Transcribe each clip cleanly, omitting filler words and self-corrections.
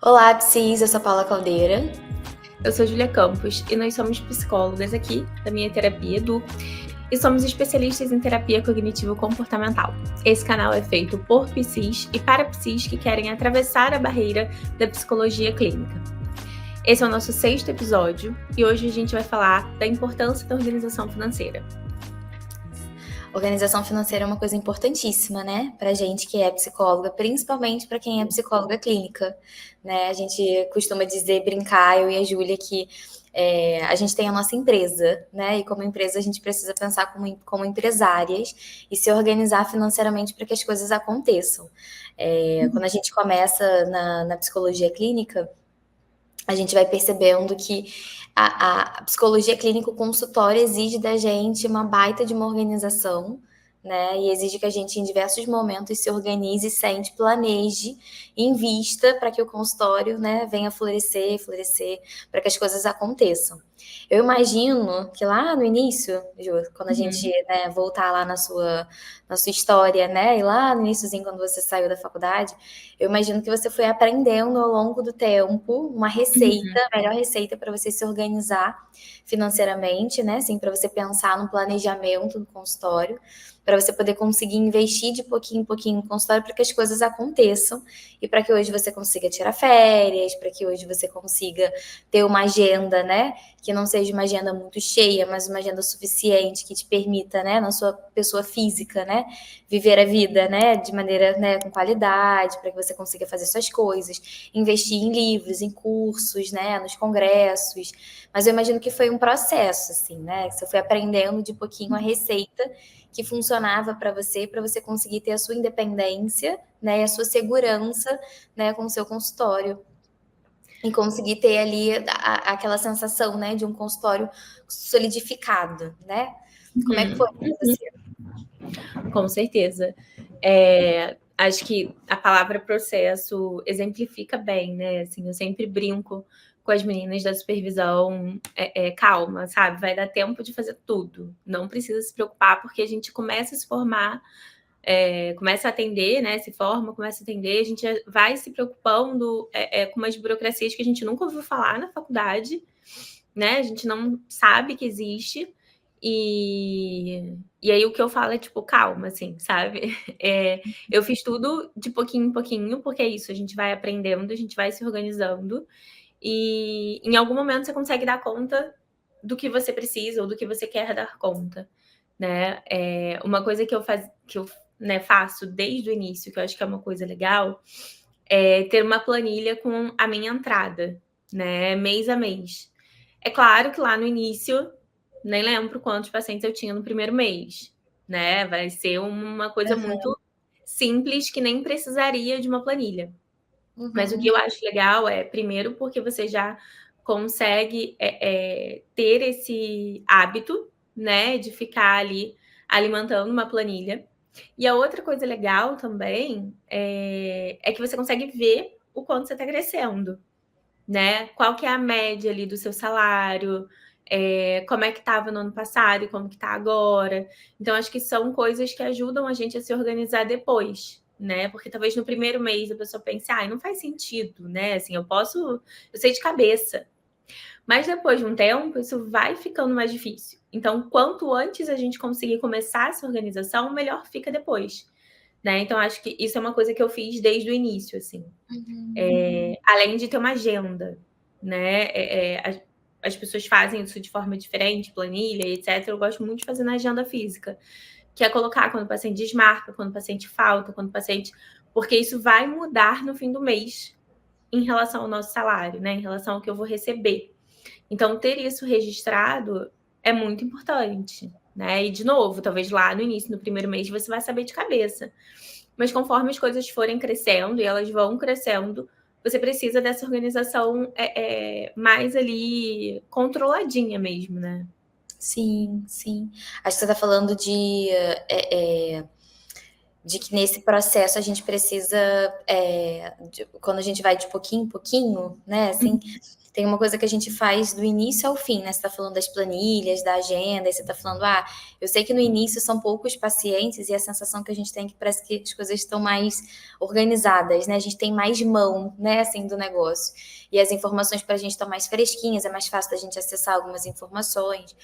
Olá, Psis, eu sou Paula Caldeira. Eu sou Júlia Campos e nós somos psicólogas aqui da minha terapia Edu e somos especialistas em terapia cognitivo-comportamental. Esse canal é feito por psis e para psis que querem atravessar a barreira da psicologia clínica. Esse é o nosso 6º episódio e hoje a gente vai falar da importância da organização financeira. Organização financeira é uma coisa importantíssima, né? Pra gente que é psicóloga, principalmente para quem é psicóloga clínica, né? A gente costuma dizer, brincar, eu e a Júlia, que a gente tem a nossa empresa, né? E como empresa a gente precisa pensar como empresárias e se organizar financeiramente para que as coisas aconteçam. Quando a gente começa na psicologia clínica, a gente vai percebendo que a psicologia clínica, o consultório, exige da gente uma baita de uma organização, né? E exige que a gente, em diversos momentos, se organize, sente, planeje, invista para que o consultório, né, venha florescer, para que as coisas aconteçam. Eu imagino que lá no início, Ju, quando a gente, né, voltar lá na sua história, né, e lá no iníciozinho, quando você saiu da faculdade, eu imagino que você foi aprendendo ao longo do tempo uma receita, a melhor receita para você se organizar financeiramente, né? Assim, para você pensar no planejamento do consultório, para você poder conseguir investir de pouquinho em pouquinho no consultório para que as coisas aconteçam e para que hoje você consiga tirar férias, para que hoje você consiga ter uma agenda, né? Que não seja uma agenda muito cheia, mas uma agenda suficiente que te permita, né, na sua pessoa física, né, viver a vida, né, de maneira, né, com qualidade, para que você consiga fazer suas coisas, investir em livros, em cursos, né, nos congressos. Mas eu imagino que foi um processo, assim, né, que você foi aprendendo de pouquinho a receita que funcionava para você conseguir ter a sua independência, né, e a sua segurança, né, com o seu consultório. E conseguir ter ali aquela sensação, né, de um consultório solidificado, né? Como é que foi para você? Com certeza. Acho que a palavra processo exemplifica bem, né? Assim, eu sempre brinco com as meninas da supervisão, calma, sabe? Vai dar tempo de fazer tudo. Não precisa se preocupar, porque a gente começa a se formar, começa a atender, né? Se forma, começa a atender, a gente vai se preocupando com umas burocracias que a gente nunca ouviu falar na faculdade, né? A gente não sabe que existe. E aí o que eu falo é tipo, calma, assim, sabe? Eu fiz tudo de pouquinho em pouquinho, porque é isso, a gente vai aprendendo, a gente vai se organizando, e em algum momento você consegue dar conta do que você precisa ou do que você quer dar conta, né? Uma coisa que eu né, faço desde o início, que eu acho que é uma coisa legal, é ter uma planilha com a minha entrada, né? Mês a mês. É claro que lá no início, nem lembro quantos pacientes eu tinha no primeiro mês, né? Vai ser uma coisa muito simples que nem precisaria de uma planilha. Mas o que Uhum. eu acho legal é, primeiro, porque você já consegue ter esse hábito, né, de ficar ali alimentando uma planilha. E a outra coisa legal também é que você consegue ver o quanto você está crescendo, né? Qual que é a média ali do seu salário, como é que estava no ano passado e como que está agora. Então, acho que são coisas que ajudam a gente a se organizar depois, né? Porque talvez no primeiro mês a pessoa pense, não faz sentido, né? Assim, eu sei de cabeça. Mas depois de um tempo, isso vai ficando mais difícil. Então, quanto antes a gente conseguir começar essa organização, melhor fica depois, né? Então, acho que isso é uma coisa que eu fiz desde o início, assim. Além de ter uma agenda, né? As pessoas fazem isso de forma diferente, planilha, etc. Eu gosto muito de fazer na agenda física, que é colocar quando o paciente desmarca, quando o paciente falta, quando o paciente. Porque isso vai mudar no fim do mês em relação ao nosso salário, né? Em relação ao que eu vou receber. Então, ter isso registrado é muito importante, né? E, de novo, talvez lá no início, no primeiro mês, você vai saber de cabeça. Mas conforme as coisas forem crescendo, e elas vão crescendo, você precisa dessa organização mais ali controladinha mesmo, né? Sim, sim. Acho que você está falando de de que nesse processo a gente precisa, quando a gente vai de pouquinho em pouquinho, né, assim, tem uma coisa que a gente faz do início ao fim, né? Você está falando das planilhas, da agenda, e você está falando, eu sei que no início são poucos pacientes e a sensação que a gente tem é que parece que as coisas estão mais organizadas, né? A gente tem mais mão, né, assim, do negócio. E as informações para a gente estão mais fresquinhas, é mais fácil da gente acessar algumas informações.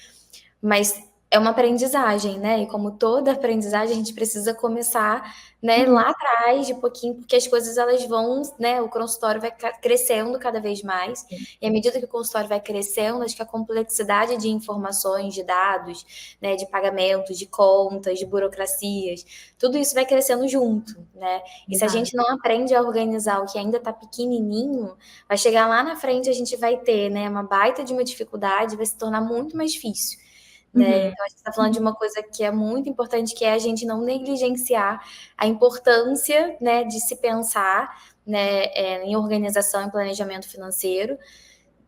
Mas é uma aprendizagem, né? E como toda aprendizagem, a gente precisa começar, né, lá atrás, de pouquinho, porque as coisas elas vão, né? O consultório vai crescendo cada vez mais, e à medida que o consultório vai crescendo, acho que a complexidade de informações, de dados, né, de pagamentos, de contas, de burocracias, tudo isso vai crescendo junto, né? E se a gente não aprende a organizar o que ainda está pequenininho, vai chegar lá na frente, a gente vai ter, né, uma baita de uma dificuldade, vai se tornar muito mais difícil. Né? Então, a gente está falando de uma coisa que é muito importante, que é a gente não negligenciar a importância, né, de se pensar, né, em organização e planejamento financeiro,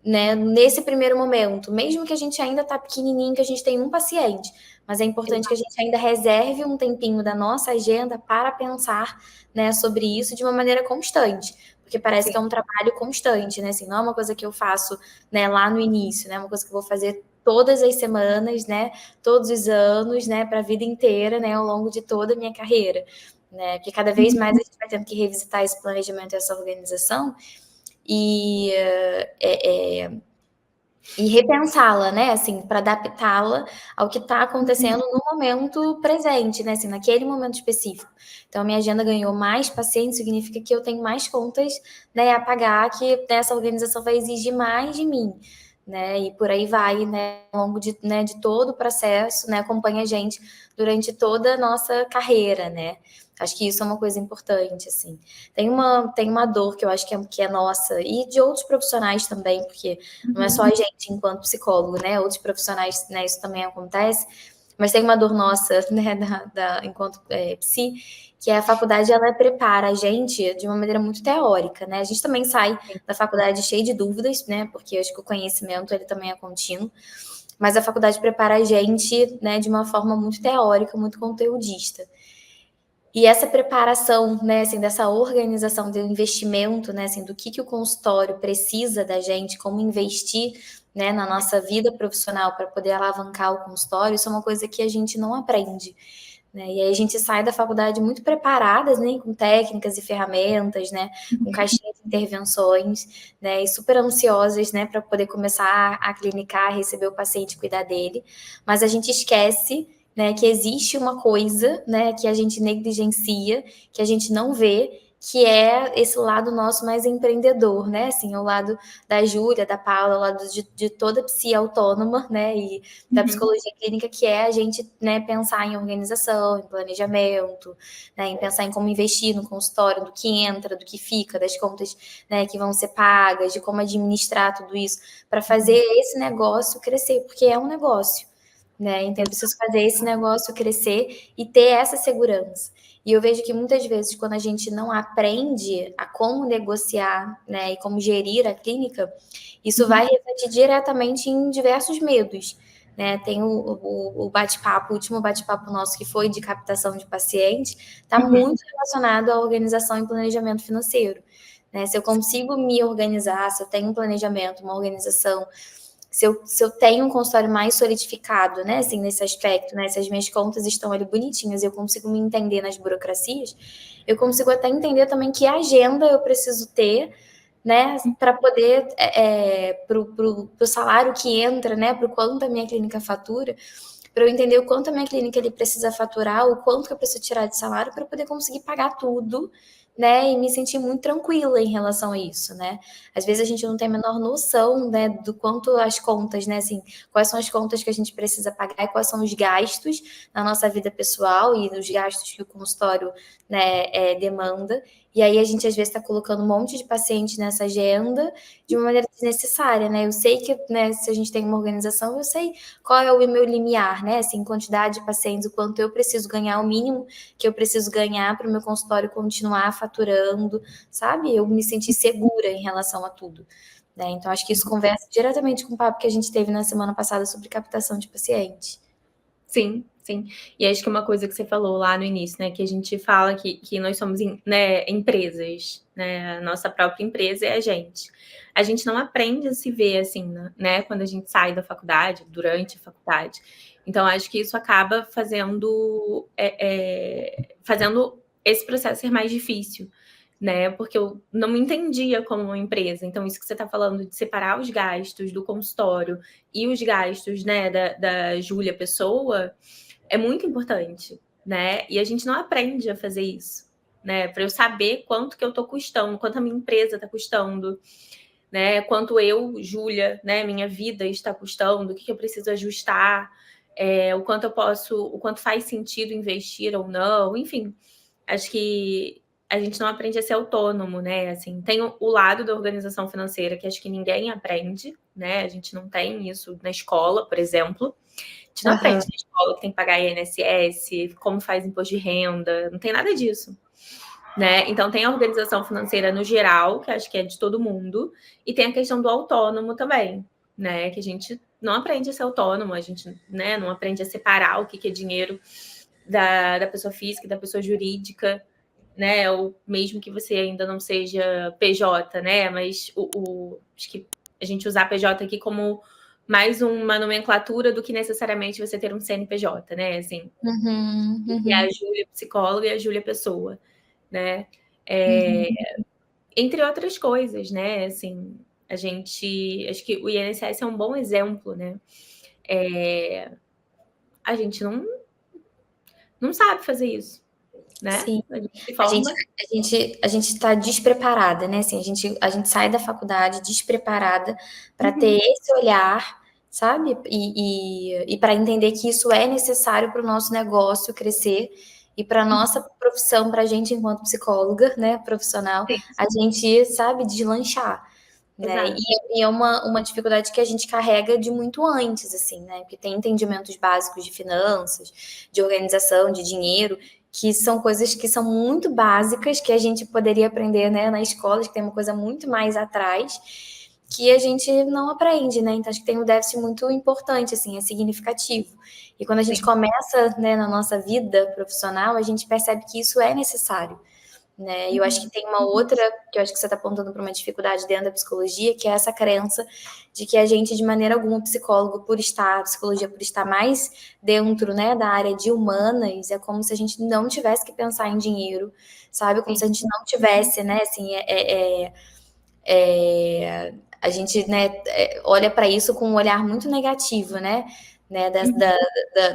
né, nesse primeiro momento, mesmo que a gente ainda está pequenininho, que a gente tem um paciente, mas é importante que a gente ainda reserve um tempinho da nossa agenda para pensar, né, sobre isso de uma maneira constante, porque parece que é um trabalho constante, né, assim, não é uma coisa que eu faço, né, lá no início, né, é uma coisa que eu vou fazer todas as semanas, né, todos os anos, né, para a vida inteira, né, ao longo de toda a minha carreira, né, porque cada vez mais a gente vai tendo que revisitar esse planejamento e essa organização, e, e repensá-la, né, assim, para adaptá-la ao que está acontecendo no momento presente, né, assim, naquele momento específico. Então, a minha agenda ganhou mais pacientes, significa que eu tenho mais contas, né, a pagar, que essa organização vai exigir mais de mim, né, e por aí vai, né, ao longo de, né, de todo o processo, né, acompanha a gente durante toda a nossa carreira, né. Acho que isso é uma coisa importante, assim. Tem uma dor que eu acho que é nossa, e de outros profissionais também, porque não é só a gente enquanto psicólogo, né? Outros profissionais, né, isso também acontece, mas tem uma dor nossa, né, enquanto psi, que a faculdade, ela prepara a gente de uma maneira muito teórica, né? A gente também sai da faculdade cheio de dúvidas, né? Porque eu acho que o conhecimento, ele também é contínuo, mas a faculdade prepara a gente, né, de uma forma muito teórica, muito conteudista. E essa preparação, né, assim, dessa organização do investimento, né, assim, do que o consultório precisa da gente, como investir, né, na nossa vida profissional para poder alavancar o consultório, isso é uma coisa que a gente não aprende, né? E aí a gente sai da faculdade muito preparadas, né, com técnicas e ferramentas, né, com caixinhas de intervenções, né, e super ansiosas, né, para poder começar a clinicar, receber o paciente, cuidar dele, mas a gente esquece, né, que existe uma coisa, né, que a gente negligencia, que a gente não vê, que é esse lado nosso mais empreendedor, né, assim, o lado da Júlia, da Paula, o lado de toda psi autônoma, né, e da psicologia clínica, que é a gente, né, pensar em organização, em planejamento, né, em pensar em como investir no consultório, do que entra, do que fica, das contas, né, que vão ser pagas, de como administrar tudo isso, para fazer esse negócio crescer, porque é um negócio, né? Então, eu preciso fazer esse negócio crescer e ter essa segurança. E eu vejo que muitas vezes, quando a gente não aprende a como negociar, né, e como gerir a clínica, isso vai refletir diretamente em diversos medos. Né? Tem o bate-papo, o último bate-papo nosso que foi de captação de paciente, está muito relacionado à organização e planejamento financeiro. Né? Se eu consigo me organizar, se eu tenho um planejamento, uma organização, se eu tenho um consultório mais solidificado, né, assim, nesse aspecto, né, se as minhas contas estão ali bonitinhas e eu consigo me entender nas burocracias, eu consigo até entender também que agenda eu preciso ter, né, para poder, pro salário que entra, né, pro quanto a minha clínica fatura, para eu entender o quanto a minha clínica ele precisa faturar, o quanto que eu preciso tirar de salário para poder conseguir pagar tudo, né, e me sentir muito tranquila em relação a isso, né. Às vezes a gente não tem a menor noção, né, do quanto as contas, né, assim, quais são as contas que a gente precisa pagar e quais são os gastos na nossa vida pessoal e os gastos que o consultório, né, demanda. E aí a gente às vezes está colocando um monte de paciente nessa agenda de uma maneira desnecessária, né. Eu sei que, né, se a gente tem uma organização, eu sei qual é o meu limiar, né, assim, quantidade de pacientes, o quanto eu preciso ganhar, o mínimo que eu preciso ganhar para o meu consultório continuar faturando, sabe? Eu me senti segura em relação a tudo, né? Então, acho que isso conversa diretamente com o papo que a gente teve na semana passada sobre captação de paciente. Sim, Sim, e acho que uma coisa que você falou lá no início, né, que a gente fala que nós somos né, empresas, né, a nossa própria empresa é a gente. A gente não aprende a se ver assim, né, quando a gente sai da faculdade, durante a faculdade. Então, acho que isso acaba fazendo esse processo ser mais difícil, né, porque eu não me entendia como uma empresa. Então, isso que você está falando de separar os gastos do consultório e os gastos, né, da Júlia pessoa, é muito importante, né? E a gente não aprende a fazer isso, né? Para eu saber quanto que eu estou custando, quanto a minha empresa está custando, né? Quanto eu, Júlia, né? Minha vida está custando, o que eu preciso ajustar, o quanto faz sentido investir ou não, enfim. Acho que a gente não aprende a ser autônomo, né? Assim, tem o lado da organização financeira que acho que ninguém aprende, né? A gente não tem isso na escola, por exemplo. A gente não aprende na escola que tem que pagar INSS, como faz imposto de renda, não tem nada disso. Né? Então tem a organização financeira no geral, que acho que é de todo mundo, e tem a questão do autônomo também, né? Que a gente não aprende a ser autônomo, a gente, né, não aprende a separar o que é dinheiro da pessoa física e da pessoa jurídica, né? Ou mesmo que você ainda não seja PJ, né? Mas acho que a gente usar PJ aqui como mais uma nomenclatura do que necessariamente você ter um CNPJ, né? Assim, que é a Júlia psicóloga e a Júlia pessoa, né? Entre outras coisas, né? Assim, acho que o INSS é um bom exemplo, né? A gente não sabe fazer isso, né? Sim. A gente se A gente, forma. a gente está despreparada, né? Assim, a gente sai da faculdade despreparada para ter esse olhar, sabe? E para entender que isso é necessário para o nosso negócio crescer e para a nossa profissão, para a gente enquanto psicóloga, né, profissional, Sim, a gente, sabe, deslanchar. Né? exato. E é uma dificuldade que a gente carrega de muito antes, assim, né? Porque tem entendimentos básicos de finanças, de organização, de dinheiro, que são coisas que são muito básicas, que a gente poderia aprender, né, na escola, que tem uma coisa muito mais atrás, que a gente não aprende, né? Então acho que tem um déficit muito importante, assim, é significativo. E quando a gente Sim. começa, né, na nossa vida profissional, a gente percebe que isso é necessário. Né? E eu acho que tem uma outra, que eu acho que você está apontando para uma dificuldade dentro da psicologia, que é essa crença de que a gente, de maneira alguma, psicólogo, a psicologia por estar mais dentro, né, da área de humanas, é como se a gente não tivesse que pensar em dinheiro, sabe? Como Sim. se a gente não tivesse, né, assim, a gente, né, olha para isso com um olhar muito negativo, né,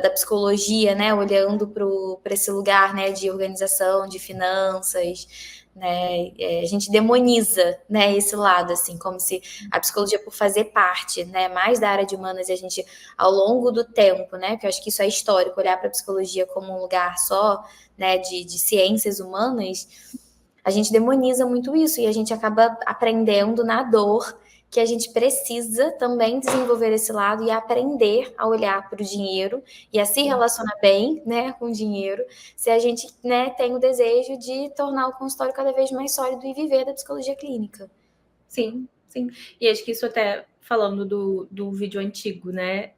da psicologia, né, olhando para esse lugar, né, de organização, de finanças, né, a gente demoniza, né, esse lado, assim, como se a psicologia, por fazer parte, né, mais da área de humanas, e a gente, ao longo do tempo, né, que eu acho que isso é histórico, olhar para a psicologia como um lugar só, né, de ciências humanas, a gente demoniza muito isso e a gente acaba aprendendo na dor que a gente precisa também desenvolver esse lado e aprender a olhar para o dinheiro e a se relacionar bem, né, com o dinheiro, se a gente, né, tem o desejo de tornar o consultório cada vez mais sólido e viver da psicologia clínica. Sim, sim. E acho que isso até falando do vídeo antigo, né?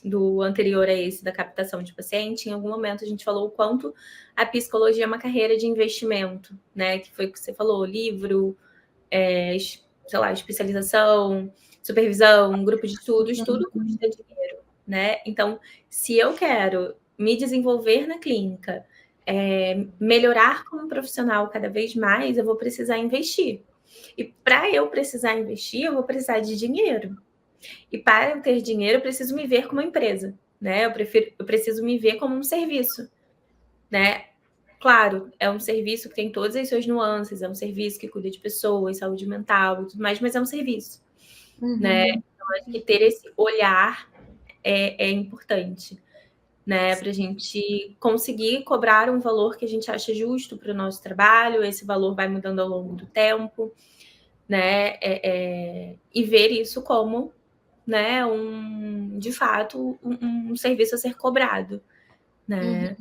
Do anterior a esse, da captação de paciente, em algum momento a gente falou o quanto a psicologia é uma carreira de investimento, né? Que foi o que você falou, livro, sei lá, especialização, supervisão, grupo de estudos, tudo custa dinheiro, né? Então, se eu quero me desenvolver na clínica, melhorar como profissional cada vez mais, eu vou precisar investir. E para eu precisar investir, eu vou precisar de dinheiro. E para eu ter dinheiro, eu preciso me ver como uma empresa, né? Eu preciso me ver como um serviço, né? Claro, é um serviço que tem todas as suas nuances, é um serviço que cuida de pessoas, saúde mental e tudo mais, mas é um serviço, né? Então, acho que ter esse olhar é importante, né? Para a gente conseguir cobrar um valor que a gente acha justo para o nosso trabalho, esse valor vai mudando ao longo do tempo, né? E ver isso como, né, de fato, um serviço a ser cobrado, né?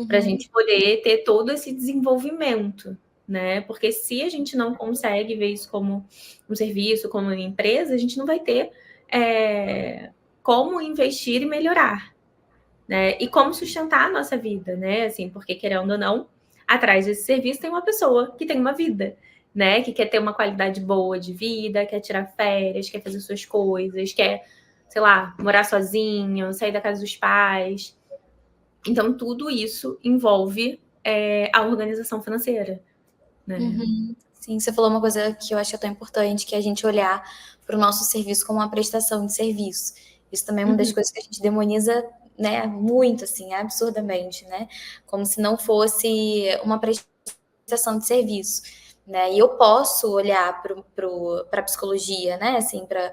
Para a gente poder ter todo esse desenvolvimento, né? Porque se a gente não consegue ver isso como um serviço, como uma empresa, a gente não vai ter como investir e melhorar, né? E como sustentar a nossa vida, né? Assim, porque querendo ou não, atrás desse serviço tem uma pessoa que tem uma vida, né? Que quer ter uma qualidade boa de vida, quer tirar férias, quer fazer suas coisas, quer, sei lá, morar sozinho, sair da casa dos pais. Então, tudo isso envolve a organização financeira, né? Uhum. Sim, você falou uma coisa que eu acho tão importante, que é a gente olhar para o nosso serviço como uma prestação de serviço. Isso também é uma das Uhum. coisas que a gente demoniza, né, muito, assim, absurdamente, né? Como se não fosse uma prestação de serviço, né? E eu posso olhar para a psicologia, né, assim, para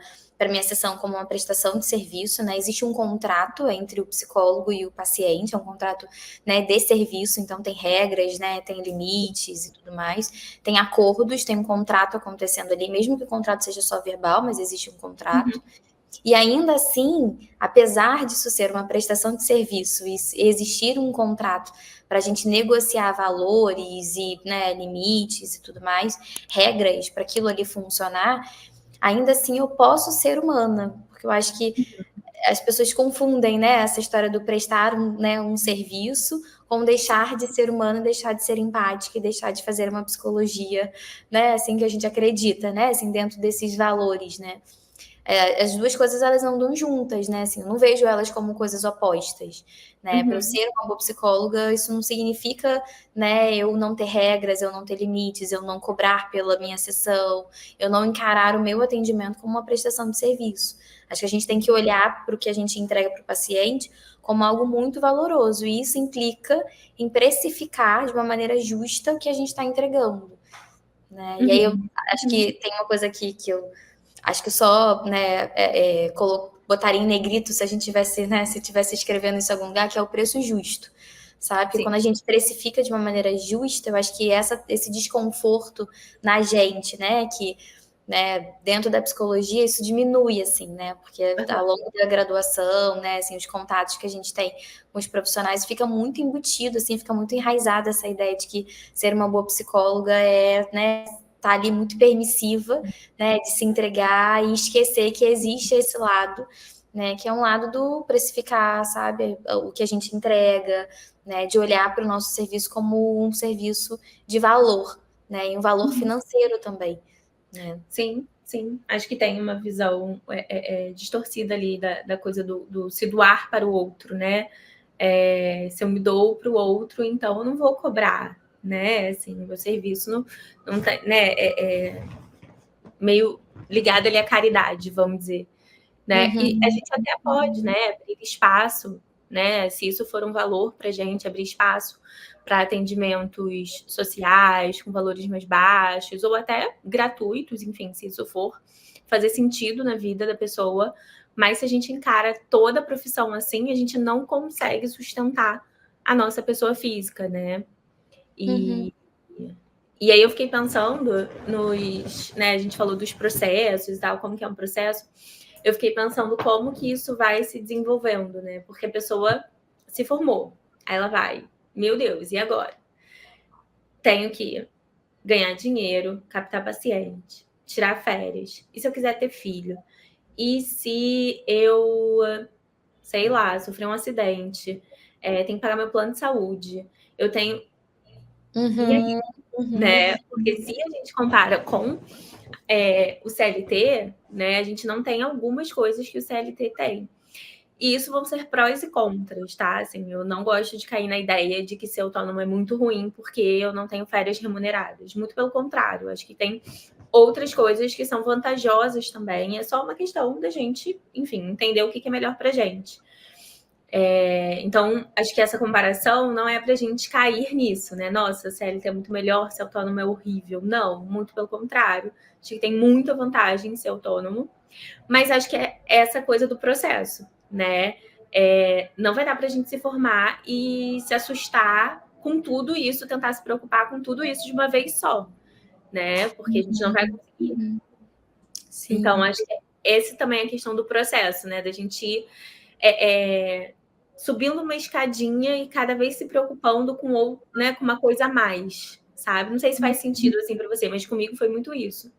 minha sessão como uma prestação de serviço, né? Existe um contrato entre o psicólogo e o paciente, é um contrato, né, de serviço, então tem regras, né, tem limites e tudo mais, tem acordos, tem um contrato acontecendo ali, mesmo que o contrato seja só verbal, mas existe um contrato. Uhum. E ainda assim, apesar disso ser uma prestação de serviço e existir um contrato para a gente negociar valores e, né, limites e tudo mais, regras para aquilo ali funcionar, ainda assim eu posso ser humana, porque eu acho que as pessoas confundem, né, essa história do prestar um serviço com deixar de ser humano, deixar de ser empática e deixar de fazer uma psicologia, né, assim que a gente acredita, né, assim dentro desses valores, né. As duas coisas elas andam juntas, né? Assim, eu não vejo elas como coisas opostas, né? Para eu Uhum. ser uma boa psicóloga, isso não significa, né, eu não ter regras, eu não ter limites, eu não cobrar pela minha sessão, eu não encarar o meu atendimento como uma prestação de serviço. Acho que a gente tem que olhar para o que a gente entrega para o paciente como algo muito valoroso, e isso implica em precificar de uma maneira justa o que a gente está entregando, né? E aí eu Uhum. acho que tem uma coisa aqui que eu acho que só, né, botaria em negrito se a gente tivesse, né, se tivesse escrevendo isso em algum lugar, que é o preço justo, sabe? Porque Sim. quando a gente precifica de uma maneira justa, eu acho que esse desconforto na gente, né, que, né, dentro da psicologia isso diminui, assim, né, porque ao longo da graduação, né, assim, os contatos que a gente tem com os profissionais fica muito embutido, assim, fica muito enraizada essa ideia de que ser uma boa psicóloga é, né, tá ali muito permissiva, né, de se entregar e esquecer que existe esse lado, né, que é um lado do precificar, sabe, o que a gente entrega, né, de olhar para o nosso serviço como um serviço de valor, né, e um valor Uhum. financeiro também, né. Sim, sim. Acho que tem uma visão distorcida ali da coisa do se doar para o outro, né? Se eu me dou para o outro, então eu não vou cobrar, né? Assim, o meu serviço não tá, né? Meio ligado ali à caridade, vamos dizer, né? E a Uhum, gente até pode, né? Abrir espaço, né? Se isso for um valor para a gente, abrir espaço para atendimentos sociais com valores mais baixos ou até gratuitos, enfim, se isso for fazer sentido na vida da pessoa. Mas se a gente encara toda a profissão assim, a gente não consegue sustentar a nossa pessoa física, né? uhum, E aí eu fiquei pensando nos, né, a gente falou dos processos e tal, como que é um processo. Eu fiquei pensando como que isso vai se desenvolvendo, né? Porque a pessoa se formou, aí ela vai, meu Deus, e agora? Tenho que ganhar dinheiro, captar paciente, tirar férias. E se eu quiser ter filho? E se eu, sei lá, sofrer um acidente? Tenho que pagar meu plano de saúde. Eu tenho. E aí, uhum, uhum, né? Porque se a gente compara com o CLT, né, a gente não tem algumas coisas que o CLT tem. E isso vão ser prós e contras, tá? Assim, eu não gosto de cair na ideia de que ser autônomo é muito ruim porque eu não tenho férias remuneradas. Muito pelo contrário, acho que tem outras coisas que são vantajosas também. É só uma questão da gente, enfim, entender o que é melhor pra gente. Então, acho que essa comparação não é pra gente cair nisso, né? Nossa, CLT é muito melhor, ser autônomo é horrível. Não, muito pelo contrário. Acho que tem muita vantagem em ser autônomo. Mas acho que é essa coisa do processo, né? Não vai dar pra gente se formar e se assustar com tudo isso, tentar se preocupar com tudo isso de uma vez só, né? Porque a gente não vai conseguir. uhum. Então, Sim. acho que esse também é a questão do processo, né? Da gente ir subindo uma escadinha e cada vez se preocupando né, com uma coisa a mais, sabe? Não sei se faz sentido assim para você, mas comigo foi muito isso.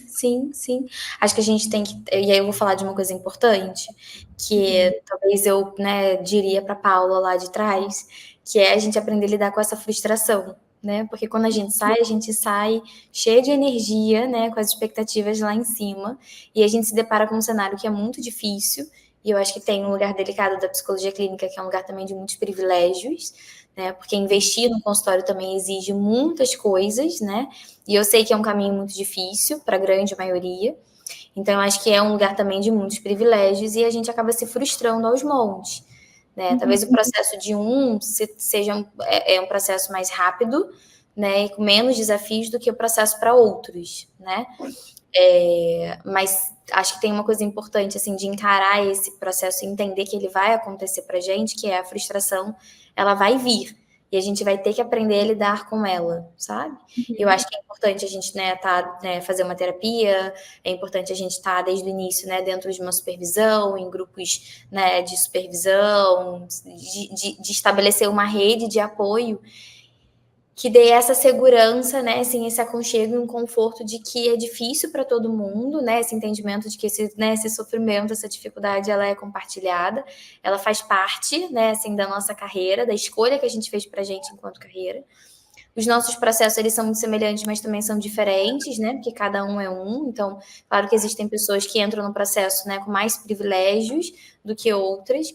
Sim, sim. Acho que a gente tem que. E aí eu vou falar de uma coisa importante, Uhum. que talvez eu, né, diria para Paula lá de trás, que é a gente aprender a lidar com essa frustração, né? Porque quando a gente sai cheio de energia, né, com as expectativas lá em cima, e a gente se depara com um cenário que é muito difícil. E eu acho que tem um lugar delicado da psicologia clínica, que é um lugar também de muitos privilégios, né? Porque investir no consultório também exige muitas coisas, né? E eu sei que é um caminho muito difícil para a grande maioria. Então, eu acho que é um lugar também de muitos privilégios e a gente acaba se frustrando aos montes. Né? Talvez o processo de seja um processo mais rápido, né, e com menos desafios do que o processo para outros, né? Mas acho que tem uma coisa importante assim de encarar esse processo e entender que ele vai acontecer para gente, que é a frustração, ela vai vir e a gente vai ter que aprender a lidar com ela, sabe? Eu Uhum. acho que é importante a gente, né, fazer uma terapia, é importante a gente estar desde o início, né, dentro de uma supervisão, em grupos, né, de supervisão, de estabelecer uma rede de apoio que dê essa segurança, né, assim, esse aconchego e um conforto de que é difícil para todo mundo, né, esse entendimento de que esse sofrimento, essa dificuldade, ela é compartilhada, ela faz parte, né, assim, da nossa carreira, da escolha que a gente fez para a gente enquanto carreira. Os nossos processos, eles são muito semelhantes, mas também são diferentes, né, porque cada um é um, então, claro que existem pessoas que entram no processo, né, com mais privilégios do que outras,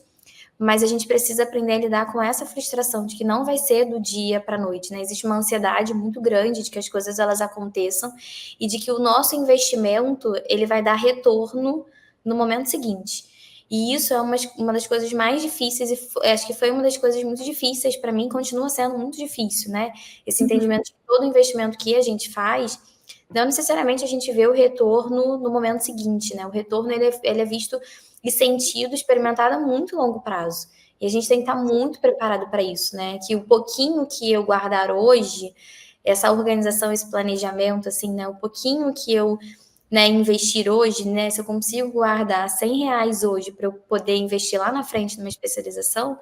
mas a gente precisa aprender a lidar com essa frustração de que não vai ser do dia para a noite, né? Existe uma ansiedade muito grande de que as coisas elas aconteçam e de que o nosso investimento ele vai dar retorno no momento seguinte. E isso é uma das coisas mais difíceis e acho que foi uma das coisas muito difíceis para mim, continua sendo muito difícil, né? Esse Uhum. entendimento de que todo investimento que a gente faz não necessariamente a gente vê o retorno no momento seguinte, né? O retorno ele é visto e sentido, experimentado a muito longo prazo. E a gente tem que estar muito preparado para isso, né? Que o pouquinho que eu guardar hoje, essa organização, esse planejamento, assim, né? O pouquinho que eu, né, investir hoje, né? Se eu consigo guardar R$ 100 hoje para eu poder investir lá na frente numa especialização,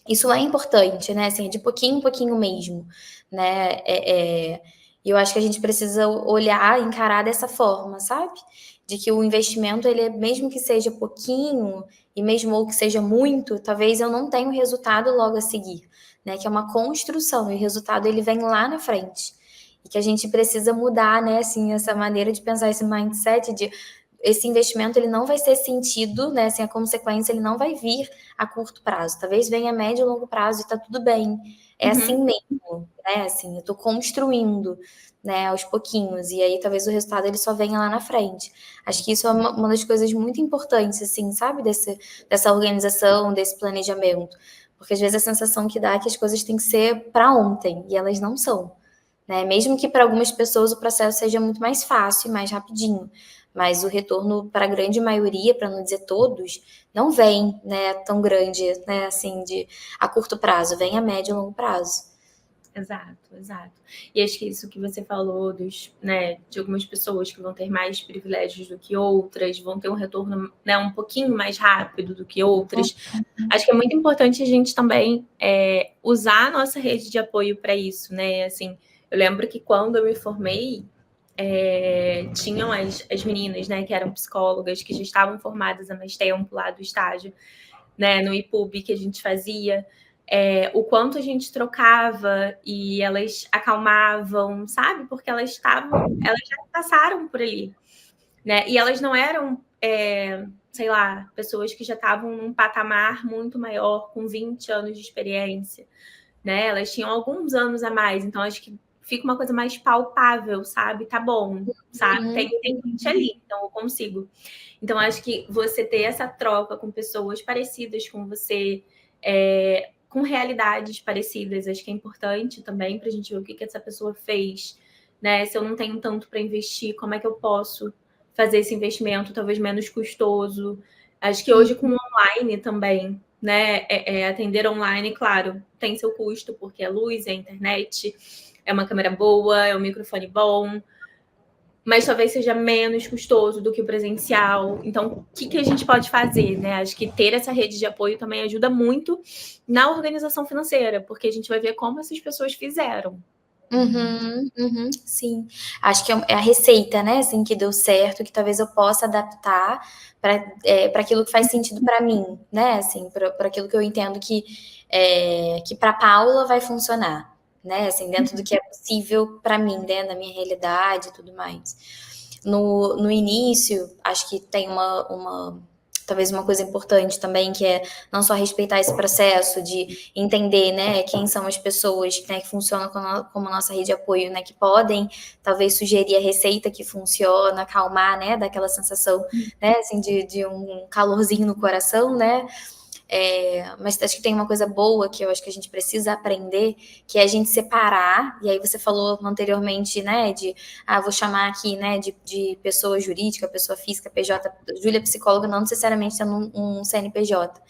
isso é importante, né? Assim, de pouquinho em pouquinho mesmo, né? E eu acho que a gente precisa olhar, encarar dessa forma, sabe? De que o investimento, ele, mesmo que seja pouquinho, e mesmo ou que seja muito, talvez eu não tenha o resultado logo a seguir, né? Que é uma construção, e o resultado ele vem lá na frente. E que a gente precisa mudar, né, assim, essa maneira de pensar, esse mindset de esse investimento ele não vai ser sentido, né? Assim, a consequência ele não vai vir a curto prazo. Talvez venha a médio e longo prazo e tá tudo bem. É assim Uhum. mesmo, né? Assim, eu tô construindo, né, aos pouquinhos. E aí talvez o resultado ele só venha lá na frente. Acho que isso é uma das coisas muito importantes, assim, sabe? Dessa organização, desse planejamento. Porque às vezes a sensação que dá é que as coisas têm que ser para ontem, e elas não são. Né? Mesmo que para algumas pessoas o processo seja muito mais fácil e mais rapidinho, mas o retorno para a grande maioria, para não dizer todos, não vem, né, tão grande, né, assim, a curto prazo, vem a médio e longo prazo. Exato, exato. E acho que isso que você falou né, de algumas pessoas que vão ter mais privilégios do que outras, vão ter um retorno, né, um pouquinho mais rápido do que outras. Acho que é muito importante a gente também usar a nossa rede de apoio para isso, né? Assim, eu lembro que quando eu me formei, tinham as meninas, né, que eram psicólogas, que já estavam formadas há mais tempo lá do estágio, né, no IPUB que a gente fazia, o quanto a gente trocava e elas acalmavam, sabe? Porque elas já passaram por ali, né? E elas não eram, sei lá, pessoas que já estavam num patamar muito maior, com 20 anos de experiência, né? Elas tinham alguns anos a mais, então acho que fica uma coisa mais palpável, sabe? Tá bom, sabe? Tem gente ali, então eu consigo. Então, acho que você ter essa troca com pessoas parecidas com você, com realidades parecidas, acho que é importante também para a gente ver o que essa pessoa fez, né? Se eu não tenho tanto para investir, como é que eu posso fazer esse investimento talvez menos custoso? Acho que hoje com online também, né? Atender online, claro, tem seu custo, porque é luz, é internet, é uma câmera boa, é um microfone bom, mas talvez seja menos custoso do que o presencial. Então, o que a gente pode fazer, né? Acho que ter essa rede de apoio também ajuda muito na organização financeira, porque a gente vai ver como essas pessoas fizeram. Sim. Acho que é a receita, né, assim, que deu certo, que talvez eu possa adaptar para aquilo que faz sentido para mim, né, assim, para aquilo que eu entendo que para Paula vai funcionar, né, assim, dentro do que é possível para mim, né, da minha realidade e tudo mais. No início, acho que tem talvez uma coisa importante também, que é não só respeitar esse processo de entender, né, quem são as pessoas, né, que funcionam como nossa rede de apoio, né, que podem talvez sugerir a receita que funciona, acalmar, né, daquela sensação, né, assim, de um calorzinho no coração, né, mas acho que tem uma coisa boa que eu acho que a gente precisa aprender, que é a gente separar, e aí você falou anteriormente, né, vou chamar aqui, né, de pessoa jurídica, pessoa física, PJ, Júlia psicóloga, não necessariamente sendo um CNPJ,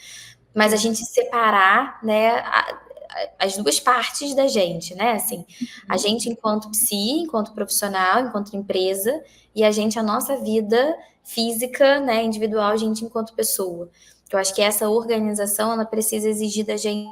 mas a gente separar, né, as duas partes da gente, né, assim, a gente enquanto psi, enquanto profissional, enquanto empresa, e a nossa vida física, né, individual, a gente enquanto pessoa. Eu acho que essa organização, ela precisa exigir da gente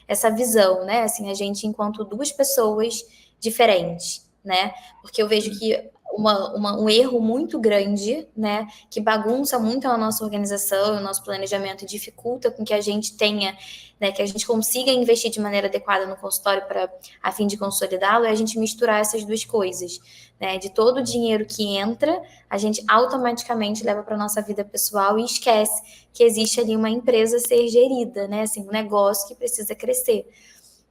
essa visão, né? Assim, a gente enquanto duas pessoas diferentes, né? Porque eu vejo que um erro muito grande, né? Que bagunça muito a nossa organização, o nosso planejamento e dificulta com que a gente tenha, né? Que a gente consiga investir de maneira adequada no consultório a fim de consolidá-lo, é a gente misturar essas duas coisas, né? De todo o dinheiro que entra, a gente automaticamente leva para nossa vida pessoal e esquece que existe ali uma empresa a ser gerida, né? Assim, um negócio que precisa crescer.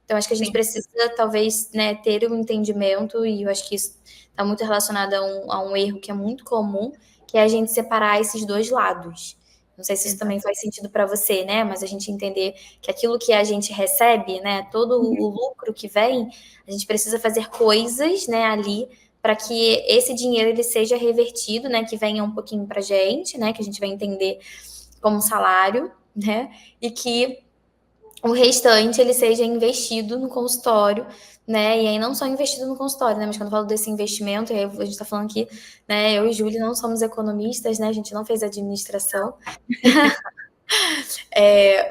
Então, acho que a gente Sim. precisa, talvez, né, ter um entendimento, e eu acho que isso está muito relacionado a um erro que é muito comum, que é a gente separar esses dois lados. Não sei se isso também Exato. faz sentido para você, né? Mas a gente entender que aquilo que a gente recebe, né, todo o lucro que vem, a gente precisa fazer coisas, né, ali para que esse dinheiro ele seja revertido, né, que venha um pouquinho para a gente, né, que a gente vai entender como salário, né, e que o restante ele seja investido no consultório, né? E aí não só investido no consultório, né? Mas quando eu falo desse investimento, aí a gente está falando aqui, né? Eu e Júlia não somos economistas, né? A gente não fez administração.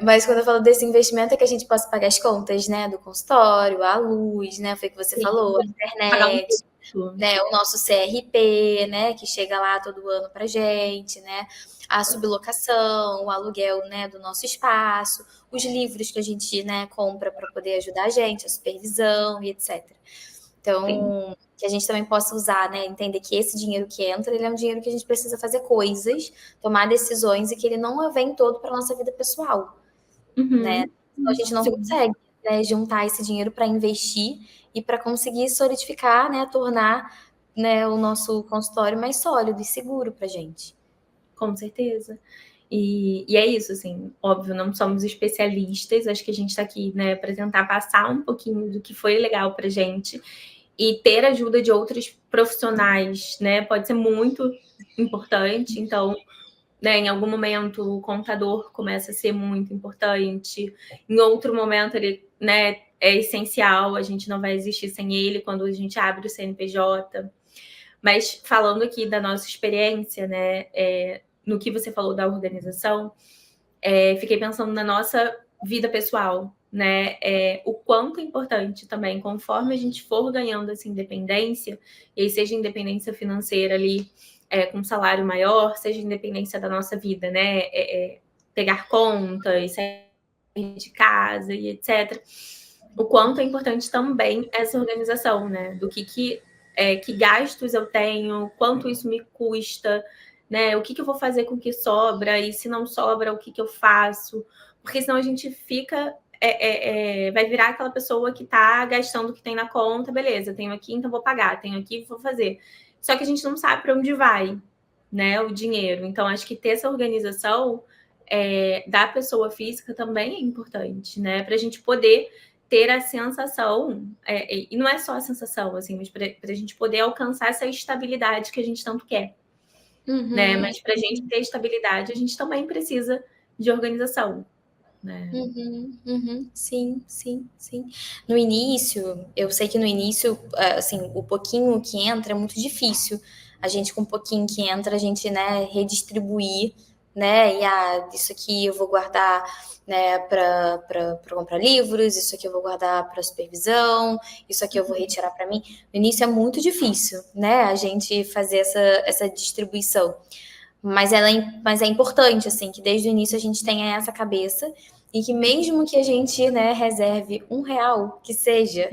Mas quando eu falo desse investimento é que a gente possa pagar as contas, né? Do consultório, a luz, né? Foi o que você falou, a Sim. Pagar um internet, curso. né, o nosso CRP, né, que chega lá todo ano para gente, né, a sublocação, o aluguel, né, do nosso espaço, os livros que a gente, né, compra para poder ajudar a gente, a supervisão e etc. Sim. Então, que a gente também possa usar, né, entender que esse dinheiro que entra, ele é um dinheiro que a gente precisa fazer coisas, tomar decisões e que ele não vem todo para nossa vida pessoal, né? Uhum. Então, a gente não Sim. consegue, né, juntar esse dinheiro para investir e para conseguir solidificar, né, tornar, né, o nosso consultório mais sólido e seguro para gente. Com certeza. E é isso, assim, óbvio, não somos especialistas, acho que a gente está aqui, né, para tentar passar um pouquinho do que foi legal para gente e ter ajuda de outros profissionais, né, pode ser muito importante. Então, né, em algum momento o contador começa a ser muito importante, em outro momento ele, né, é essencial, a gente não vai existir sem ele quando a gente abre o CNPJ. Mas falando aqui da nossa experiência, né, no que você falou da organização, fiquei pensando na nossa vida pessoal, né? O quanto é importante também, conforme a gente for ganhando essa independência, e aí seja independência financeira ali, com um salário maior, seja independência da nossa vida, né? Pegar contas, sair de casa e etc. O quanto é importante também essa organização, né? Do que gastos eu tenho, quanto isso me custa, né? O que eu vou fazer com o que sobra, e se não sobra, o que eu faço? Porque senão a gente fica. Vai virar aquela pessoa que está gastando o que tem na conta, beleza, tenho aqui, então vou pagar, tenho aqui, vou fazer. Só que a gente não sabe para onde vai, né, o dinheiro. Então, acho que ter essa organização da pessoa física também é importante, né? Para a gente poder ter a sensação, e não é só a sensação, assim, mas para a gente poder alcançar essa estabilidade que a gente tanto quer, né? Uhum, Mas para a gente ter estabilidade, a gente também precisa de organização, né? sim, sim, sim. No início, eu sei que no início, assim, o pouquinho que entra é muito difícil. A gente, com o pouquinho que entra, a gente, né, redistribuir, né? E isso aqui eu vou guardar, né, para comprar livros, isso aqui eu vou guardar para supervisão, isso aqui eu vou retirar para mim. No início é muito difícil, né, a gente fazer essa distribuição. Mas é importante, assim, que desde o início a gente tenha essa cabeça e que mesmo que a gente, né, reserve R$ 1, que seja,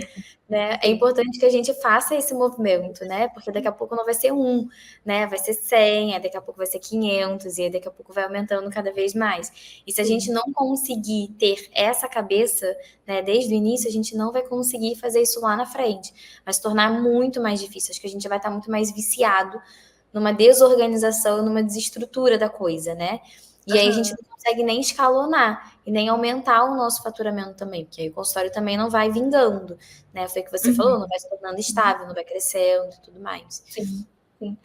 né, é Sim. importante que a gente faça esse movimento, né, porque daqui a pouco não vai ser 1, né, vai ser 100, aí daqui a pouco vai ser 500, e aí daqui a pouco vai aumentando cada vez mais. E se a gente Sim. não conseguir ter essa cabeça, né, desde o início, a gente não vai conseguir fazer isso lá na frente. Vai se tornar muito mais difícil. Acho que a gente vai estar muito mais viciado numa desorganização, numa desestrutura da coisa, né? E aí a gente Aham. não consegue nem escalonar e nem aumentar o nosso faturamento também, porque aí o consultório também não vai vingando, né? Foi o que você falou, não Uhum. vai se tornando estável, não vai crescendo e tudo mais. Sim, sim.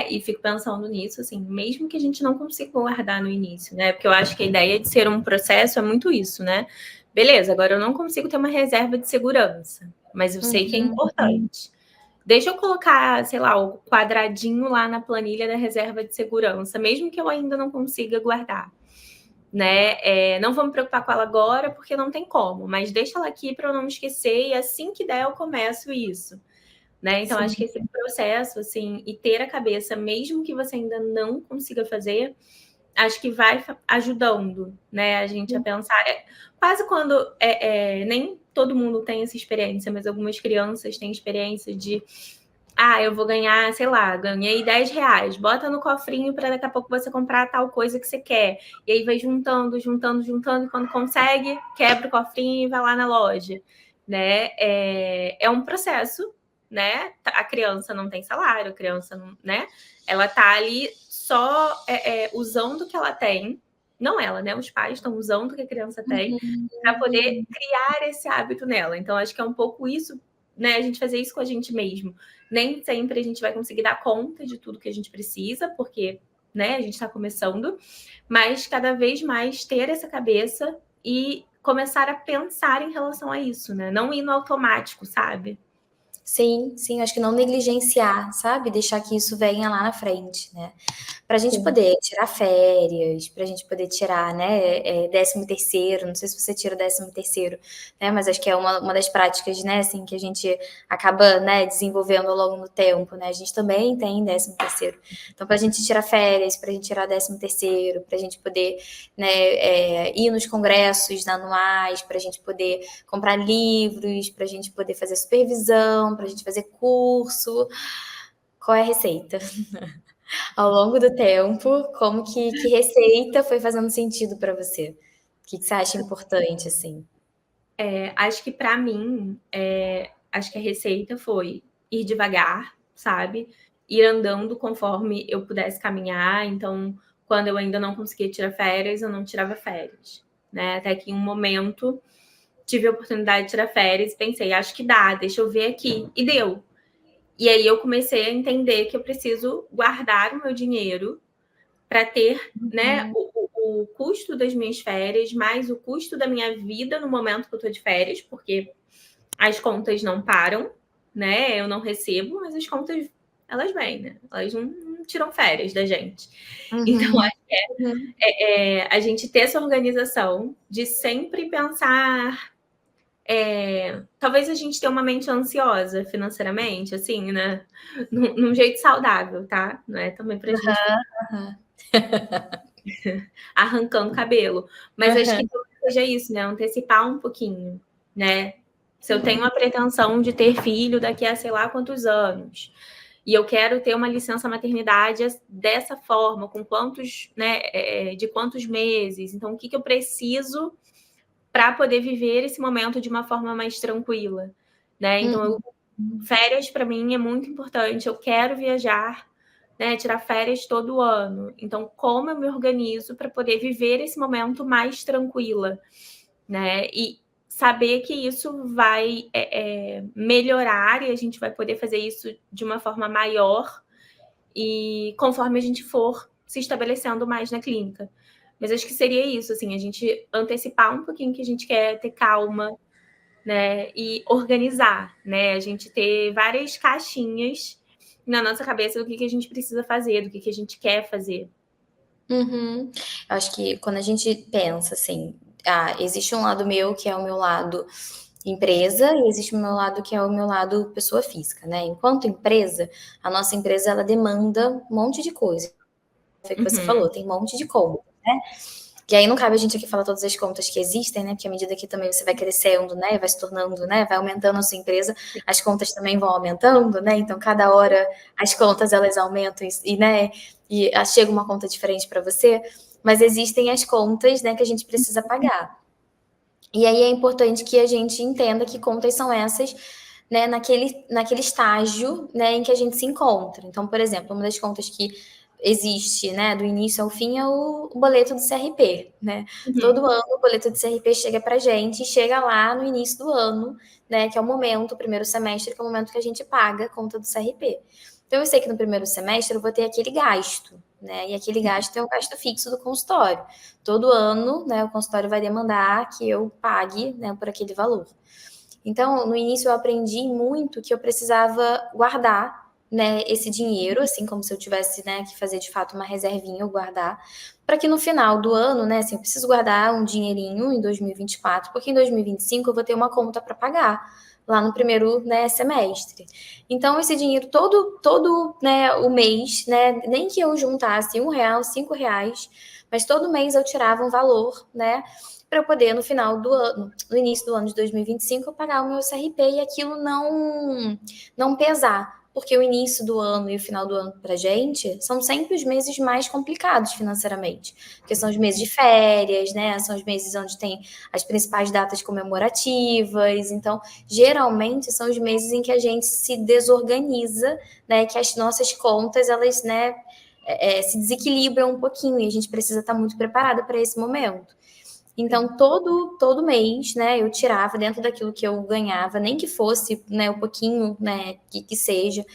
E fico pensando nisso, assim, mesmo que a gente não consiga guardar no início, né? Porque eu acho que a ideia de ser um processo é muito isso, né? Beleza, agora eu não consigo ter uma reserva de segurança, mas eu sei que é importante. Deixa eu colocar, sei lá, o quadradinho lá na planilha da reserva de segurança, mesmo que eu ainda não consiga guardar, né? Não vou me preocupar com ela agora, porque não tem como, mas deixa ela aqui para eu não me esquecer e assim que der eu começo isso. Né? Então, acho que esse processo, assim, e ter a cabeça, mesmo que você ainda não consiga fazer, acho que vai ajudando, né, a gente a pensar. Quase quando nem todo mundo tem essa experiência, mas algumas crianças têm experiência de eu vou ganhar, sei lá, ganhei R$ 10, bota no cofrinho para daqui a pouco você comprar tal coisa que você quer. E aí vai juntando, juntando, juntando, e quando consegue, quebra o cofrinho e vai lá na loja. Né? É um processo, né? A criança não tem salário, a criança não, né? Ela tá ali só usando o que ela tem, não ela, né? Os pais estão usando o que a criança tem para poder criar esse hábito nela. Então, acho que é um pouco isso, né? A gente fazer isso com a gente mesmo. Nem sempre a gente vai conseguir dar conta de tudo que a gente precisa, porque, né, a gente está começando, mas cada vez mais ter essa cabeça e começar a pensar em relação a isso, né? Não ir no automático, sabe? Sim, sim, acho que não negligenciar, sabe? Deixar que isso venha lá na frente, né? Para a gente Sim. poder tirar férias, para a gente poder tirar, né, 13º, não sei se você tira o 13º, né, mas acho que é uma das práticas, né, assim, que a gente acaba, né, desenvolvendo ao longo do tempo, né, a gente também tem 13º. Então, para a gente tirar férias, para a gente tirar 13º, para a gente poder, né, ir nos congressos anuais, para a gente poder comprar livros, para a gente poder fazer supervisão, para a gente fazer curso. Qual é a receita? Ao longo do tempo, como que receita foi fazendo sentido para você? O que você acha importante, assim? Acho que para mim, acho que a receita foi ir devagar, sabe? Ir andando conforme eu pudesse caminhar. Então, quando eu ainda não conseguia tirar férias, eu não tirava férias, né? Até que em um momento tive a oportunidade de tirar férias e pensei, acho que dá, deixa eu ver aqui. E deu. E aí eu comecei a entender que eu preciso guardar o meu dinheiro para ter, né, o custo das minhas férias, mais o custo da minha vida no momento que eu estou de férias, porque as contas não param, né? Eu não recebo, mas as contas, elas vêm, né? Elas não tiram férias da gente. Então, acho que a gente ter essa organização de sempre pensar. Talvez a gente tenha uma mente ansiosa financeiramente, assim, né? Num jeito saudável, tá? Não é também pra gente Aham. arrancando cabelo. Mas acho Aham. que talvez seja isso, né? Antecipar um pouquinho, né? Se eu tenho a pretensão de ter filho daqui a sei lá quantos anos, e eu quero ter uma licença maternidade dessa forma, com quantos, né, de quantos meses, então o que eu preciso para poder viver esse momento de uma forma mais tranquila, né? Então, férias para mim é muito importante. Eu quero viajar, né? Tirar férias todo ano. Então, como eu me organizo para poder viver esse momento mais tranquila, né? E saber que isso vai melhorar e a gente vai poder fazer isso de uma forma maior e conforme a gente for se estabelecendo mais na clínica. Mas acho que seria isso, assim, a gente antecipar um pouquinho que a gente quer, ter calma, né? E organizar, né? A gente ter várias caixinhas na nossa cabeça do que a gente precisa fazer, do que a gente quer fazer. Uhum. Eu acho que quando a gente pensa assim, existe um lado meu que é o meu lado empresa e existe o meu lado que é o meu lado pessoa física, né? Enquanto empresa, a nossa empresa ela demanda um monte de coisa. Foi o que você Uhum. falou, tem um monte de conta, né? E aí não cabe a gente aqui falar todas as contas que existem, né? Porque à medida que também você vai crescendo, né? Vai se tornando, né? Vai aumentando a sua empresa, as contas também vão aumentando, né? Então cada hora as contas elas aumentam e né? E chega uma conta diferente para você, mas existem as contas, né? Que a gente precisa pagar. E aí é importante que a gente entenda que contas são essas, né, naquele estágio, né, em que a gente se encontra. Então, por exemplo, uma das contas que existe, né, do início ao fim é o boleto do CRP, né? Uhum. Todo ano o boleto do CRP chega pra gente e chega lá no início do ano, né, que é o momento, o primeiro semestre, que é o momento que a gente paga a conta do CRP. Então, eu sei que no primeiro semestre eu vou ter aquele gasto, né? E aquele gasto é um gasto fixo do consultório. Todo ano, né, o consultório vai demandar que eu pague, né, por aquele valor. Então, no início eu aprendi muito que eu precisava guardar, né, esse dinheiro, assim como se eu tivesse, né, que fazer de fato uma reservinha ou guardar, para que no final do ano, né, assim, eu preciso guardar um dinheirinho em 2024, porque em 2025 eu vou ter uma conta para pagar lá no primeiro, né, semestre. Então esse dinheiro todo, né, o mês, né, nem que eu juntasse R$ 1, R$ 5, mas todo mês eu tirava um valor, né, para eu poder, no final do ano, no início do ano de 2025, eu pagar o meu CRP e aquilo não pesar. Porque o início do ano e o final do ano para gente são sempre os meses mais complicados financeiramente. Porque são os meses de férias, né? São os meses onde tem as principais datas comemorativas. Então, geralmente, são os meses em que a gente se desorganiza, né? Que as nossas contas, elas, né? Se desequilibram um pouquinho e a gente precisa estar muito preparada para esse momento. Sim. Então, todo mês, né, eu tirava dentro daquilo que eu ganhava, nem que fosse, né, um pouquinho, né, que seja.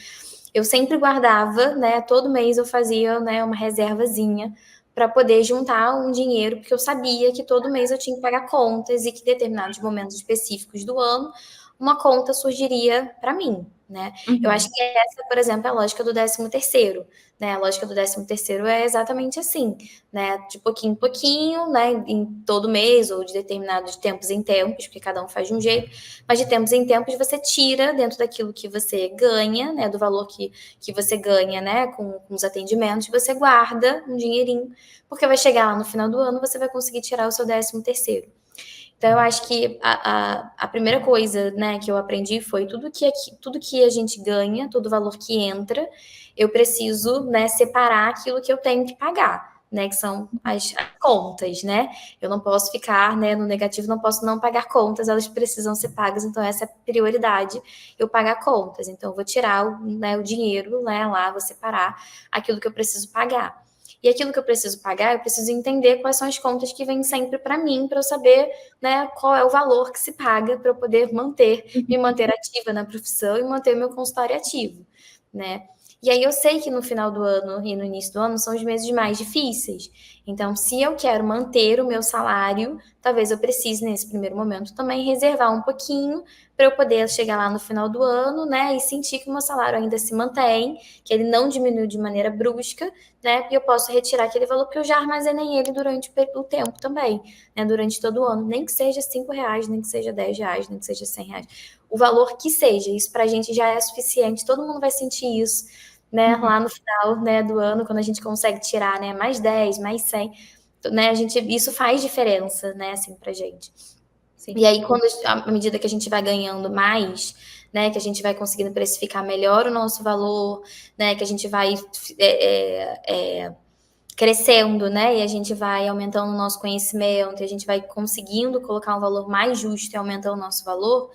Eu sempre guardava, né, todo mês eu fazia, né, uma reservazinha para poder juntar um dinheiro, porque eu sabia que todo mês eu tinha que pagar contas e que em determinados momentos específicos do ano uma conta surgiria para mim, né? Eu acho Uhum. que essa, por exemplo, é a lógica do 13º, né? A lógica do 13º é exatamente assim, né? De pouquinho em pouquinho, né? Em todo mês ou de determinados tempos em tempos, porque cada um faz de um jeito, mas de tempos em tempos você tira dentro daquilo que você ganha, né? Do valor que você ganha, né? Com os atendimentos, você guarda um dinheirinho, porque vai chegar lá no final do ano, você vai conseguir tirar o seu 13º. Então, eu acho que a primeira coisa, né, que eu aprendi foi tudo que a gente ganha, todo valor que entra, eu preciso, né, separar aquilo que eu tenho que pagar, né, que são as contas, né? Eu não posso ficar, né, no negativo, não posso não pagar contas, elas precisam ser pagas, então essa é a prioridade, eu pagar contas. Então, eu vou tirar o dinheiro, né, lá, vou separar aquilo que eu preciso pagar. E aquilo que eu preciso pagar, eu preciso entender quais são as contas que vêm sempre para mim, para eu saber, né, qual é o valor que se paga para eu poder me manter ativa na profissão e manter meu consultório ativo, né? E aí eu sei que no final do ano e no início do ano são os meses mais difíceis. Então, se eu quero manter o meu salário, talvez eu precise nesse primeiro momento também reservar um pouquinho para eu poder chegar lá no final do ano, né, e sentir que o meu salário ainda se mantém, que ele não diminuiu de maneira brusca, né? E eu posso retirar aquele valor porque eu já armazenei ele durante o tempo também, né? Durante todo o ano. Nem que seja R$ 5, nem que seja R$ 10, nem que seja R$ 100. O valor que seja, isso pra gente já é suficiente. Todo mundo vai sentir isso, né? Uhum. Lá no final, né, do ano, quando a gente consegue tirar, né, mais 10, mais 100, né? Isso faz diferença, né, assim, pra gente. Sim. E aí, à medida que a gente vai ganhando mais, né, que a gente vai conseguindo precificar melhor o nosso valor, né, que a gente vai crescendo, né, e a gente vai aumentando o nosso conhecimento, e a gente vai conseguindo colocar um valor mais justo e aumentando o nosso valor,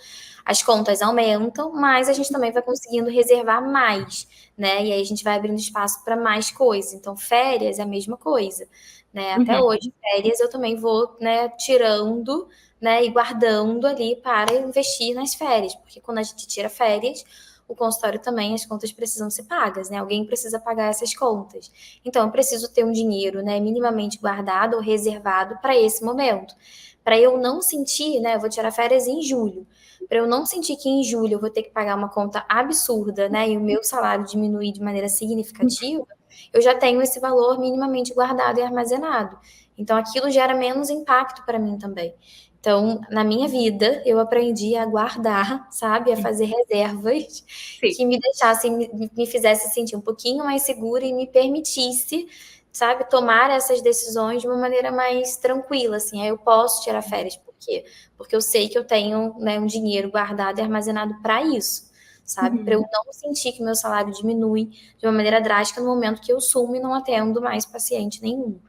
as contas aumentam, mas a gente também vai conseguindo reservar mais, né, e aí a gente vai abrindo espaço para mais coisas. Então, férias é a mesma coisa, né, até Uhum. hoje, férias eu também vou, né, tirando, né, e guardando ali para investir nas férias, porque quando a gente tira férias, o consultório também, as contas precisam ser pagas, né? Alguém precisa pagar essas contas. Então, eu preciso ter um dinheiro, né, minimamente guardado ou reservado para esse momento. Para eu não sentir, né, eu vou tirar férias em julho. Para eu não sentir que em julho eu vou ter que pagar uma conta absurda, né, e o meu salário diminuir de maneira significativa, eu já tenho esse valor minimamente guardado e armazenado. Então, aquilo gera menos impacto para mim também. Então, na minha vida, eu aprendi a guardar, sabe? A fazer reservas Sim. que me deixassem, me fizesse sentir um pouquinho mais segura e me permitisse, sabe, tomar essas decisões de uma maneira mais tranquila, assim. Aí eu posso tirar férias. Por quê? Porque eu sei que eu tenho, né, um dinheiro guardado e armazenado para isso, sabe? Para eu não sentir que meu salário diminui de uma maneira drástica no momento que eu sumo e não atendo mais paciente nenhum.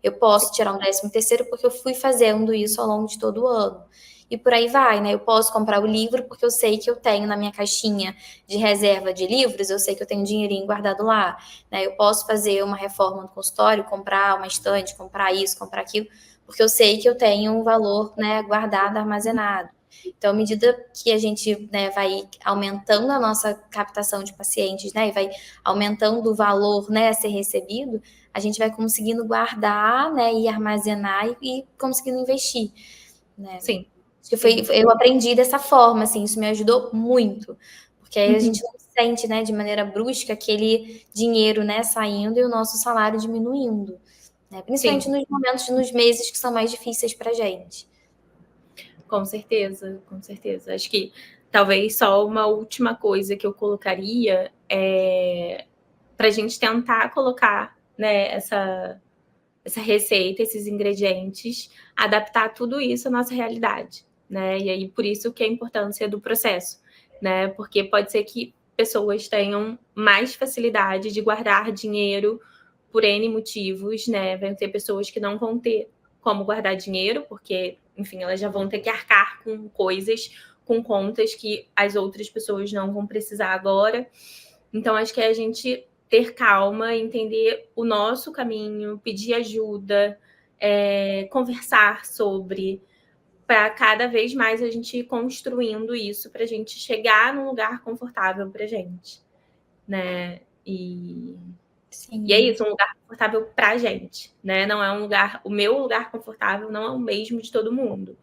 Eu posso tirar um 13º porque eu fui fazendo isso ao longo de todo o ano. E por aí vai, né? Eu posso comprar o livro porque eu sei que eu tenho na minha caixinha de reserva de livros, eu sei que eu tenho um dinheirinho guardado lá, né? Eu posso fazer uma reforma no consultório, comprar uma estante, comprar isso, comprar aquilo, porque eu sei que eu tenho um valor, né, guardado, armazenado. Então, à medida que a gente, né, vai aumentando a nossa captação de pacientes, né, e vai aumentando o valor, né, a ser recebido, a gente vai conseguindo guardar, né, e armazenar e conseguindo investir, né? Sim. Que eu aprendi dessa forma, assim, isso me ajudou muito, porque aí a gente não sente, né, de maneira brusca aquele dinheiro, né, saindo e o nosso salário diminuindo, né? Principalmente Sim. nos momentos, nos meses que são mais difíceis pra gente. Com certeza, com certeza. Acho que talvez só uma última coisa que eu colocaria é para a gente tentar colocar, né, essa receita, esses ingredientes, adaptar tudo isso à nossa realidade, né? E aí, por isso que a importância do processo, né? Porque pode ser que pessoas tenham mais facilidade de guardar dinheiro por N motivos, né? Vão ter pessoas que não vão ter como guardar dinheiro, porque, enfim, elas já vão ter que arcar com coisas, com contas que as outras pessoas não vão precisar agora. Então, acho que é a gente ter calma, entender o nosso caminho, pedir ajuda, conversar sobre, para cada vez mais a gente ir construindo isso, para a gente chegar num lugar confortável para a gente, né? E é Sim. isso, um lugar confortável para a gente, né? Não é um lugar, o meu lugar confortável não é o mesmo de todo mundo,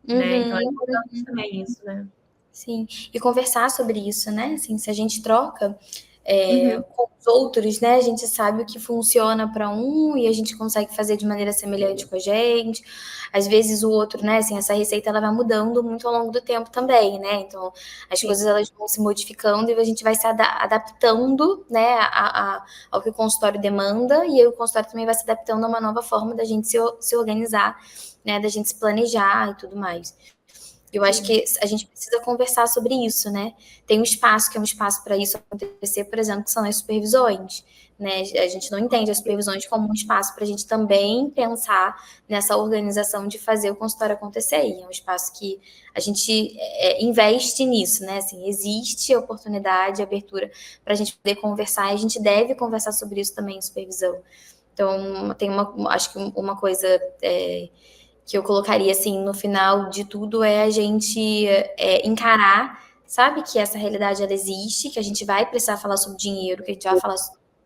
né? Então é Uhum. importante também isso, né? Sim, e conversar sobre isso, né? Assim, se a gente troca Uhum. com os outros, né? A gente sabe o que funciona para um e a gente consegue fazer de maneira semelhante com a gente. Às vezes o outro, né? Assim, essa receita ela vai mudando muito ao longo do tempo também, né? Então as Sim. coisas elas vão se modificando e a gente vai se adaptando, né? Ao que o consultório demanda e aí o consultório também vai se adaptando a uma nova forma da gente se organizar, né? Da gente se planejar e tudo mais. Eu acho que a gente precisa conversar sobre isso, né? Tem um espaço que é um espaço para isso acontecer, por exemplo, que são as supervisões, né? A gente não entende as supervisões como um espaço para a gente também pensar nessa organização de fazer o consultório acontecer. E é um espaço que a gente investe nisso, né? Assim, existe oportunidade, abertura para a gente poder conversar e a gente deve conversar sobre isso também em supervisão. Então, tem acho que uma coisa que eu colocaria assim no final de tudo é a gente encarar, sabe, que essa realidade ela existe, que a gente vai precisar falar sobre dinheiro, que a gente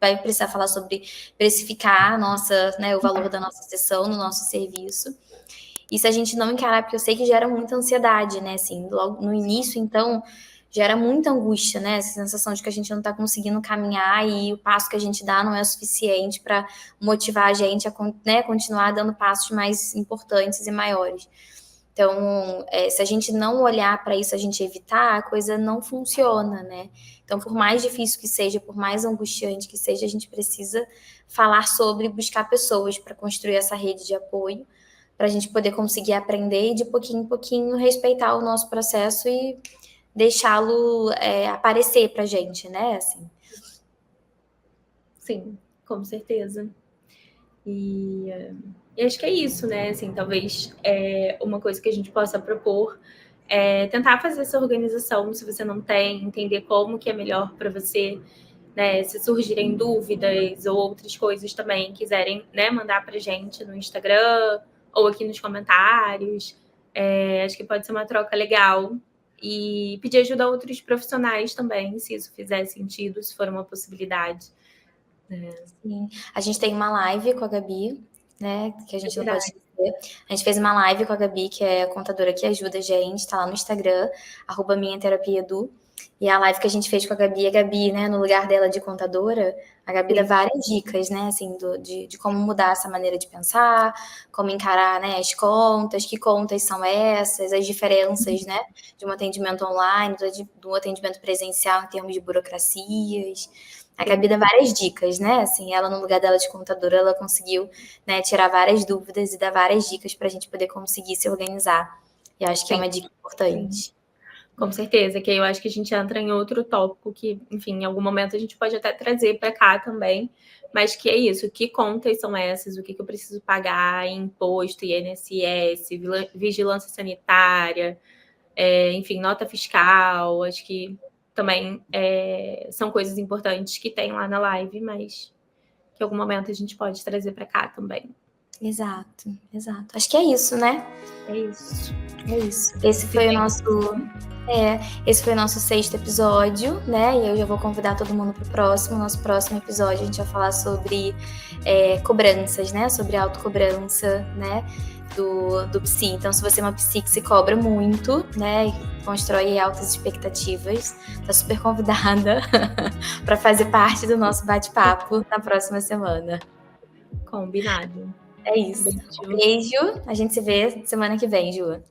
vai precisar falar sobre precificar a nossa, né, o valor da nossa sessão, no nosso serviço. E se a gente não encarar, porque eu sei que gera muita ansiedade, né, assim, logo no início, então, gera muita angústia, né, essa sensação de que a gente não tá conseguindo caminhar e o passo que a gente dá não é o suficiente para motivar a gente a, né, continuar dando passos mais importantes e maiores. Então, se a gente não olhar para isso, a gente evitar, a coisa não funciona, né? Então, por mais difícil que seja, por mais angustiante que seja, a gente precisa falar sobre, buscar pessoas para construir essa rede de apoio, para a gente poder conseguir aprender e de pouquinho em pouquinho respeitar o nosso processo e deixá-lo aparecer para a gente, né? Assim. Sim, com certeza. E acho que é isso, né? Assim, talvez uma coisa que a gente possa propor é tentar fazer essa organização, se você não tem, entender como que é melhor para você, né? Se surgirem dúvidas ou outras coisas também, quiserem, né, mandar para gente no Instagram ou aqui nos comentários. Acho que pode ser uma troca legal. E pedir ajuda a outros profissionais também, se isso fizer sentido, se for uma possibilidade. Sim. A gente tem uma live com a Gabi, né? Que a gente não pode Verdade. esquecer. A gente fez uma live com a Gabi, que é a contadora que ajuda a gente, tá lá no Instagram, @minhaterapiaedu. E a live que a gente fez com a Gabi, né, no lugar dela de contadora, a Gabi dá várias dicas, né, assim, de como mudar essa maneira de pensar, como encarar, né, as contas, que contas são essas, as diferenças, né, de um atendimento online, do atendimento presencial em termos de burocracias. A Gabi dá várias dicas, né, assim, ela no lugar dela de contadora, ela conseguiu, né, tirar várias dúvidas e dar várias dicas para a gente poder conseguir se organizar. E eu acho que é uma dica importante. Com certeza, que aí eu acho que a gente entra em outro tópico que, enfim, em algum momento a gente pode até trazer para cá também, mas que é isso, que contas são essas, o que eu preciso pagar em imposto, INSS, vigilância sanitária, enfim, nota fiscal, acho que também são coisas importantes que tem lá na live, mas que em algum momento a gente pode trazer para cá também. Exato. Acho que é isso, né? É isso. Esse foi o nosso 6º episódio, né? E eu já vou convidar todo mundo para o próximo. Nosso próximo episódio a gente vai falar sobre cobranças, né? Sobre autocobrança, né? Do psi. Então, se você é uma psi que se cobra muito, né? E constrói altas expectativas, tá super convidada para fazer parte do nosso bate-papo na próxima semana. Combinado. É isso. Um beijo. A gente se vê semana que vem, Ju.